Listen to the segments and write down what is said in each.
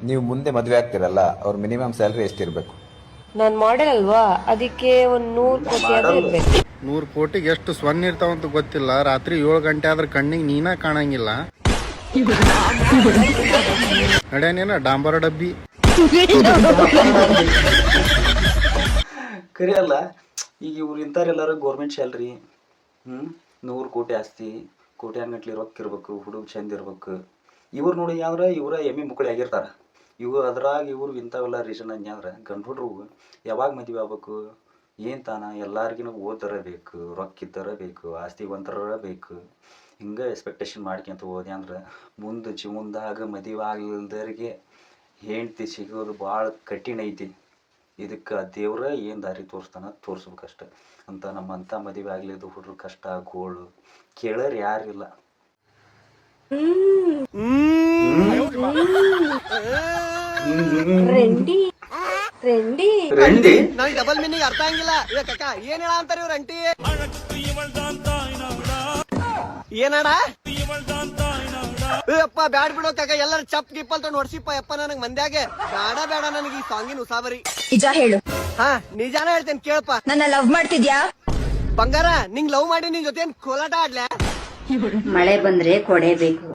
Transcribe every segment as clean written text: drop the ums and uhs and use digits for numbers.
ನೀವು ಮುಂದೆ ಮದುವೆ ಆಗ್ತಿರಲ್ಲ, ಅವ್ರ ಮಿನಿಮಮ್ ಸ್ಯಾಲ್ರಿ ಎಷ್ಟಿರಬೇಕು? ನಾನ್ ಮಾಡೆಲ್ ಅಲ್ವಾ, ಅದಕ್ಕೆ ಒಂದ್ 100 ಕೋಟಿ ಆದ್ರೂ ಇರ್ಬೇಕು. 100 ಕೋಟಿಗೆ ಎಷ್ಟು ಸ್ವರ್ಣ ಇರ್ತಾವಂತ ಗೊತ್ತಿಲ್ಲ. ರಾತ್ರಿ 7 ಗಂಟೆ ಆದ್ರೆ ಕಣ್ಣಿಗೆ ನೀನ ಕಾಣಂಗಿಲ್ಲ. ನಡೆಯನೇನ ಡಾಂಬರ ಡಬ್ಬಿ ಕರಿ ಅಲ್ಲ. ಈಗ ಇವ್ರು ಇಂಥವ್ರೆಲ್ಲರೂ ಗೋರ್ಮೆಂಟ್ ಸ್ಯಾಲ್ರಿ, 100 ಕೋಟಿ ಆಸ್ತಿ, ಕೋಟ್ಯಾನ್ಗಟ್ಲೆ ರೊಕ್ಕ ಇರ್ಬೇಕು, ಹುಡುಗ ಚಂದ ಇರ್ಬೇಕು. ಇವ್ರು ನೋಡಿ ಅಂದ್ರೆ ಇವರ ಎಮ್ಮೆ ಮಕ್ಕಳು ಆಗಿರ್ತಾರೆ. ಇವ್ರು ಇಂಥವೆಲ್ಲ ರೀಸನ್ ಅಂದ್ರಂದ್ರೆ ಗಂಡು ಹುಡ್ರು ಯಾವಾಗ ಮದುವೆ ಆಗ್ಬೇಕು, ಏನು ತಾನ ಎಲ್ಲರಿಗಿನ ಓದರ ಬೇಕು, ರೊಕ್ಕ ಇದ್ದರ ಬೇಕು, ಆಸ್ತಿವಂತರ ಬೇಕು. ಹಿಂಗೆ ಎಕ್ಸ್ಪೆಕ್ಟೇಷನ್ ಮಾಡ್ಕೊಂತ ಹೋದೆ ಅಂದ್ರೆ ಮುಂದೆ ಜೀವನದಾಗ ಮದುವೆ ಆಗ್ಲಿಲ್ದರಿಗೆ ಹೆಂಡ್ತಿ ಸಿಗೋದು ಭಾಳ ಕಠಿಣ ಐತಿ. ಇದಕ್ಕೆ ದೇವ್ರ ಏನು ದಾರಿ ತೋರಿಸ್ಬೇಕಷ್ಟೆ ಅಂತ. ನಮ್ಮಂಥ ಮದುವೆ ಆಗ್ಲಿದ್ದು ಹುಡ್ರು ಕಷ್ಟ ಗೋಳು ಕೇಳೋರು ಯಾರಿಲ್ಲ. ರೆಂಡಿ ನನಗೆ ಡಬಲ್ ಮೀನಿಂಗ್ ಅರ್ಥ ಆಗಿಲ್ಲ. ಕಕ್ಕ ಏನ್ ಹೇಳ ಅಂತಾರ ಇವ್ರ ಅಂಟಿ ಏನಡ ಅಪ್ಪ ಬ್ಯಾಡ್ ಬಿಡೋ ಕಾಕ, ಎಲ್ಲರೂ ಚಪ್ ಗಿಪ್ಪಲ್ ತೊಗೊಂಡು ಹೊಡ್ಸಿಪ್ಪ ಯಪ್ಪ ನನಗ್ ಮಂದ್ಯಾಗೆ. ಬೇಡ ನನಗೆ ಈ ಸಾಂಗಿನ ಉಸಾಬರಿ. ನಿಜ ಹೇಳು. ಹಾ ನಿಜಾನ ಹೇಳ್ತೇನೆ ಕೇಳಪ್ಪ. ನನ್ನ ಲವ್ ಮಾಡ್ತಿದ್ಯಾ ಬಂಗಾರ? ನಿಂಗ್ ಲವ್ ಮಾಡಿ ನಿನ್ ಜೊತೆ ಕೋಲಾಟ ಆಡ್ಲ? ಮಳೆ ಬಂದ್ರೆ ಕೊಡೆ ಬೇಕು,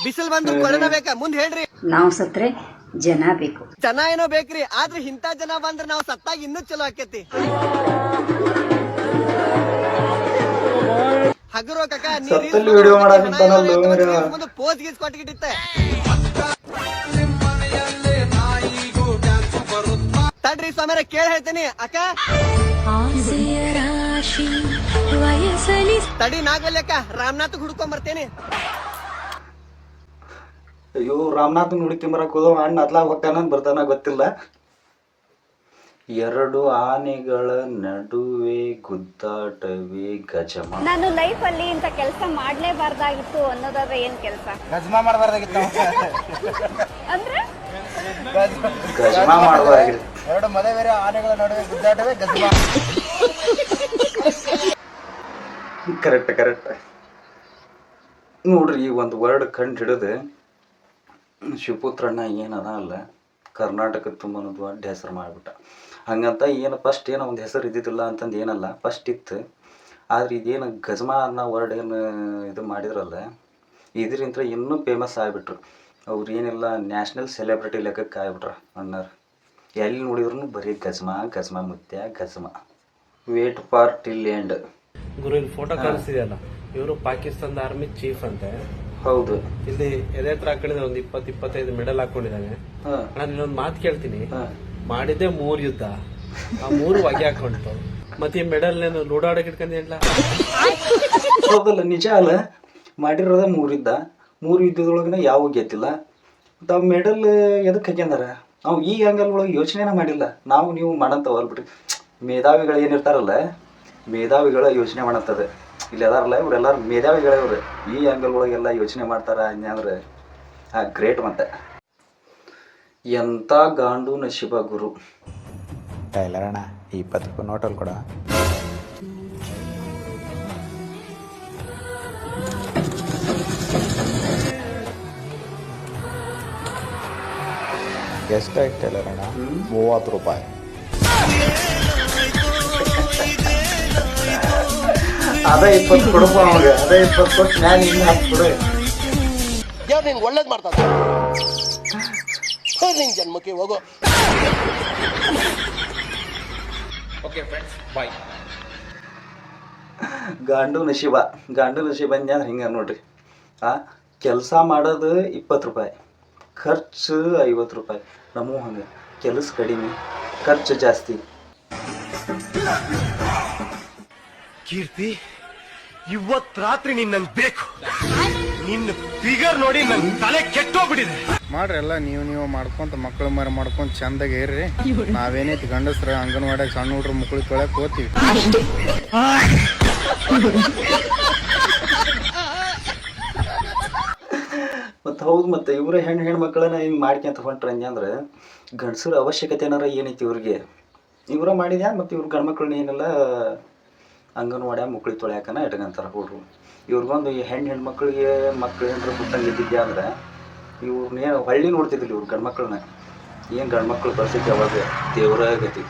ಬಿಸಿಲು ಬಂದು ಕೊಡನ ಬೇಕಾ? ಮುಂದ್ ಹೇಳ್ರಿ. ನಾವು ಸತ್ರೆ ಜನ ಬೇಕು. ಜನ ಏನೋ ಬೇಕ್ರಿ, ಆದ್ರೆ ಇಂಥ ಜನ ಬಂದ್ರೆ ನಾವು ಸತ್ತಾಗ ಇನ್ನೂ ಚಲೋ ಆಕೇತಿ. ಹಗರೋ ಕಾಕ, ಮುಂದೆ ಪೋಸ್ ಗೀಸ್ ಕೊಟ್ಟಿಟ್ಟಿತ್ತೆ. ತಡ್ರಿ ಸ್ವಾಮಿಯರ ಕೇಳಿ ಹೇಳ್ತೇನೆ ಅಕ್ಕ. ತಡಿ ನಾಗಲ್ಲಿ ಅಕ್ಕ, ರಾಮನಾಥ್ ಹುಡ್ಕೊಂಡ್ ಬರ್ತೇನೆ. ಅಯ್ಯೋ, ರಾಮನಾಥ್ ಹುಡುಕೊಂಬರಕ್ ಹೋದ ಅಣ್ಣ ಅದ್ಲಾಗ ಹೋಗ್ತಾನ ಬರ್ತಾನ ಗೊತ್ತಿಲ್ಲ. 2 ಆನೆಗಳ ನಡುವೆ ಗುದ್ದಾಟವೇ ಗಜಮ. ನಾನು ಲೈಫ್ ಅಲ್ಲಿ ಇಂತ ಕೆಲಸ ಮಾಡ್ಲೇಬಾರ್ದಾಗಿತ್ತು ಅನ್ನೋದಾದ್ರೆ ಏನ್ ಕೆಲಸ? ಗಜ್ಮಾ ಮಾಡಬಾರ್ದಾಗಿತ್ತು ಅಂದ್ರೆ ಗಜಮ ಮಾಡಬಾರ್ದಾಗಿತ್ತು. 2 ಮದುವೆ ಆನೆಗಳ ನಡುವೆ ಗುದ್ದಾಟವೇ ಗಜ್ಮಾ. ಕರೆಕ್ಟ್ ನೋಡ್ರಿ, ಈ ಒಂದು ವರ್ಡ್ ಕಂಡು ಹಿಡಿದು ಶಿವಪುತ್ರಣ್ಣ ಏನದ ಅಲ್ಲ, ಕರ್ನಾಟಕದ ತುಂಬ ದೊಡ್ಡ ಹೆಸರು ಮಾಡಿಬಿಟ್ಟ. ಹಂಗಂತ ಏನು ಫಸ್ಟ್ ಏನೋ ಒಂದು ಹೆಸರು ಇದ್ದಿದ್ದಿಲ್ಲ ಅಂತಂದು ಏನಲ್ಲ, ಫಸ್ಟ್ ಇತ್ತು. ಆದ್ರೆ ಇದೇನು ಗಜಮಾ ಅನ್ನೋ ವರ್ಡ್ ಏನು ಇದು ಮಾಡಿದ್ರಲ್ಲ, ಇದರಿಂದ ಇನ್ನೂ ಫೇಮಸ್ ಆಗಿಬಿಟ್ರು. ಅವ್ರು ಏನಿಲ್ಲ ನ್ಯಾಷನಲ್ ಸೆಲೆಬ್ರಿಟಿ ಲೆಕ್ಕಕ್ಕೆ ಆಗಿಬಿಟ್ರ ಅಣ್ಣಾರು. ಎಲ್ಲಿ ನೋಡಿದ್ರು ಬರೀ ಗಜಮಾ ಮುತ್ಯ ಗಜಮಾ. Wait for till end. ಗುರು ಇಲ್ಲಿ ಫೋಟೋ ಕಾಣಿಸ್ತಿದೆಯಲ್ಲ, ಇವರು ಪಾಕಿಸ್ತಾನದ ಆರ್ಮಿ ಚೀಫ್ ಅಂತೆ. ಹೌದು. ಇಲ್ಲಿ ಎದೆ ಹತ್ರ ಹಾಕೊಂಡಿದ್ರೆ ಒಂದು 20-25 ಮೆಡಲ್ ಹಾಕೊಂಡಿದ್ದಾನೆ. ನಾನು ಇನ್ನೊಂದು ಮಾತು ಕೇಳ್ತೀನಿ, ಮಾಡಿದ್ದೆ 3 ಯುದ್ಧ, ಆ 3 ಹೊಗೆ ಹಾಕೊಂಡ್ತು, ಮತ್ತೆ ಈ ಮೆಡಲ್ ಲೂಡಾಡಕ್ ಇಟ್ಕೊಂಡ. ಹೌದಲ್ಲ, ನಿಜ ಅಲ್ಲ. ಮಾಡಿರೋದ 3 ಯುದ್ಧ, 3 ಯುದ್ಧದೊಳಗಿನ ಯಾವ ಗೆದ್ದಿಲ್ಲ. ತಾವು ಮೆಡಲ್ ಎದಕ್ಕೆ ಹಾಕ್ಯಂದಾರ? ನಾವು ಈ ಆ್ಯಂಗಲ್ ಒಳಗೆ ಯೋಚನೆನ ಮಾಡಿಲ್ಲ. ನೀವು ಮಾಡಂತವ ಅಲ್ಬಿಟ್ರಿ. ಮೇಧಾವಿಗಳು ಏನಿರ್ತಾರಲ್ಲ, ಮೇಧಾವಿಗಳ ಯೋಚನೆ ಮಾಡತ್ತದ. ಇಲ್ಲಿ ಅದಾರಲ್ಲ ಇವರೆಲ್ಲರೂ ಮೇಧಾವಿಗಳೇ. ಇವ್ರು ಈ ಆ್ಯಂಗಲ್ ಒಳಗೆಲ್ಲ ಯೋಚನೆ ಮಾಡ್ತಾರ ಅಂದ್ರೆ ಗ್ರೇಟ್. ಮತ್ತೆ ಎಂಥ ಗಾಂಡು ನಶಿಬ ಗುರು. ಟೈಲರ್ ಅಣ್ಣ, 20 ರೂಪಾಯಿ ನೋಟಲ್ಲಿ ಕೊಡ. ಎಷ್ಟಾಯ್ತು ಟೈಲರ್ ಅಣ್ಣ? 30 ರೂಪಾಯಿ. ಅದೇ 20 ಕೊಡಪ್ಪ ಅವಾಗ. ಅದೇ 20 ಕೊಟ್ಟು ನಾನು ಇನ್ನು 10 ಕೊಡು. ನೀನ್ ಒಳ್ಳೇದ್ ಮಾಡ್ತಾರ ನಿನ್ ಜನ್ಮಕ್ಕೆ ಹೋಗೋ. ಓಕೆ ಫ್ರೆಂಡ್ಸ್, ಬಾಯ್. ಗಾಂಡು ನಶೀಬ ಅಂದ್ರೆ ಹಿಂಗೆ ನೋಡ್ರಿ. ಕೆಲಸ ಮಾಡೋದು 20 ರೂಪಾಯಿ, ಖರ್ಚು 50 ರೂಪಾಯಿ. ನಮಗೂ ಹಂಗೆ ಕೆಲಸ ಕಡಿಮೆ, ಖರ್ಚು ಜಾಸ್ತಿ. ಕೀರ್ತಿ, ಇವತ್ ರಾತ್ರಿ ನಿನ್ ನಂಗೆ ಬೇಕು. ನಿನ್ನ ಫಿಗರ್ ನೋಡಿ ನನ್ ತಲೆ ಕೆಟ್ಟೋಗ್ಬಿಟ್ಟಿದೆ. ಮಾಡ್ರಿ ಎಲ್ಲ ನೀವು ಮಾಡ್ಕೊಂತ ಮಕ್ಳು ಮರಿ ಮಾಡ್ಕೊಂತ ಚಂದಾಗ ಇರ್ರಿ. ನಾವೇನೈತಿ ಗಂಡಸ್ರ ಅಂಗನವಾಡಿಯಾಗ ಸಣ್ಣ ಹುಡ್ರು ಮಕ್ಳಿಗೆ ತೊಳಕ್ ಹೋಗ್ತೀವಿ. ಮತ್ತು ಹೌದು, ಮತ್ತೆ ಇವ್ರ ಹೆಣ್ಮಕ್ಳನ್ನ ಹಿಂಗೆ ಮಾಡ್ಕೊಂತ ಹೊಂಟ್ರೆ ಅಂದ್ರೆ ಗಂಡಸರ ಅವಶ್ಯಕತೆ ಏನಾರ ಏನೈತಿ ಇವ್ರಿಗೆ? ಇವರ ಮಾಡಿದ್ಯಾ? ಮತ್ತು ಇವ್ರ ಗಂಡ್ಮಕ್ಳನ್ನ ಏನೆಲ್ಲ ಅಂಗನವಾಡಿಯಾಗ ಮಕ್ಳಿಗೆ ತೊಳ್ಯಾಕನ ಇಟ್ಕೊಂತಾರೆ ಹುಡ್ರು. ಇವ್ರಿಗೊಂದು ಹೆಣ್ಮಕ್ಳಿಗೆ ಮಕ್ಳು ಏನಾರ ಬಿಟ್ಟಂಗೆ ಇದ್ದಿದ್ಯಾ ಅಂದ್ರೆ ಇವ್ರನ್ನೇನು ಹಳ್ಳಿ ನೋಡ್ತಿದ್ದಿಲ್ಲ ಇವ್ರು ಗಂಡ್ಮಕ್ಳನ್ನ. ಏನು ಗಂಡ್ಮಕ್ಳು ಪರಿಸ್ಥಿತಿ ಅವಾಗ ದೇವರ ಗತಿ.